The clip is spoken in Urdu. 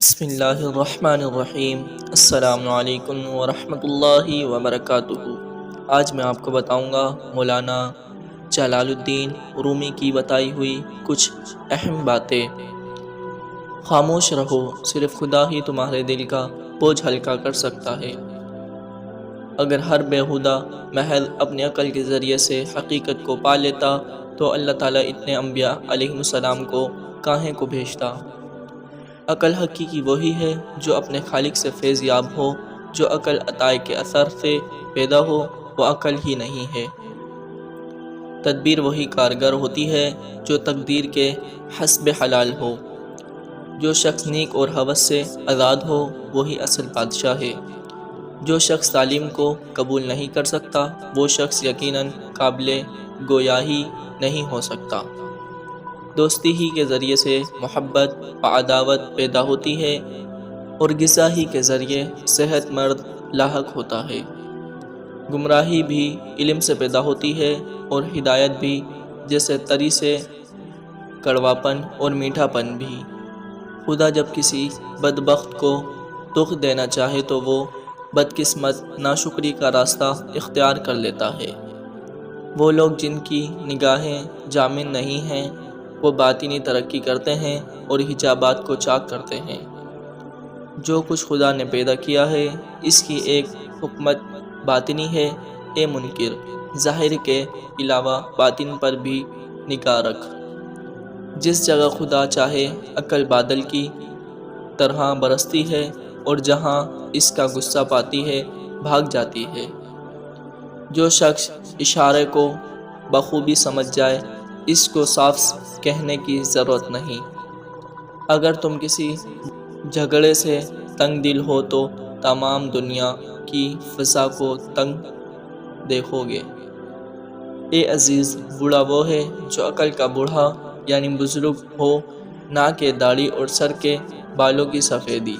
بسم اللہ الرحمن الرحیم۔ السلام علیکم ورحمۃ اللہ وبرکاتہ۔ آج میں آپ کو بتاؤں گا مولانا جلال الدین رومی کی بتائی ہوئی کچھ اہم باتیں۔ خاموش رہو، صرف خدا ہی تمہارے دل کا بوجھ ہلکا کر سکتا ہے۔ اگر ہر بےہودہ محض اپنی عقل کے ذریعے سے حقیقت کو پا لیتا تو اللہ تعالیٰ اتنے انبیاء علیہ السلام کو کاہیں کو بھیجتا۔ عقل حقیقی وہی ہے جو اپنے خالق سے فیض یاب ہو۔ جو عقل عطائے کے اثر سے پیدا ہو وہ عقل ہی نہیں ہے۔ تدبیر وہی کارگر ہوتی ہے جو تقدیر کے حسب حلال ہو۔ جو شخص نیک اور ہوس سے آزاد ہو وہی اصل بادشاہ ہے۔ جو شخص تعلیم کو قبول نہیں کر سکتا وہ شخص یقیناً قابل گویا ہی نہیں ہو سکتا۔ دوستی ہی کے ذریعے سے محبت و عداوت پیدا ہوتی ہے اور غذا ہی کے ذریعے صحت مند لاحق ہوتا ہے۔ گمراہی بھی علم سے پیدا ہوتی ہے اور ہدایت بھی، جیسے تری سے کڑواپن اور میٹھا پن بھی۔ خدا جب کسی بدبخت کو دکھ دینا چاہے تو وہ بدقسمت ناشکری کا راستہ اختیار کر لیتا ہے۔ وہ لوگ جن کی نگاہیں جامن نہیں ہیں وہ باطنی ترقی کرتے ہیں اور حجابات کو چاک کرتے ہیں۔ جو کچھ خدا نے پیدا کیا ہے اس کی ایک حکمت باطنی ہے۔ اے منکر، ظاہر کے علاوہ باطن پر بھی نگاہ رکھ۔ جس جگہ خدا چاہے عقل بادل کی طرح برستی ہے اور جہاں اس کا غصہ پاتی ہے بھاگ جاتی ہے۔ جو شخص اشارے کو بخوبی سمجھ جائے اس کو صاف کہنے کی ضرورت نہیں۔ اگر تم کسی جھگڑے سے تنگ دل ہو تو تمام دنیا کی فضا کو تنگ دیکھو گے۔ اے عزیز، بوڑھا وہ ہے جو عقل کا بوڑھا یعنی بزرگ ہو، نہ کہ داڑھی اور سر کے بالوں کی سفیدی۔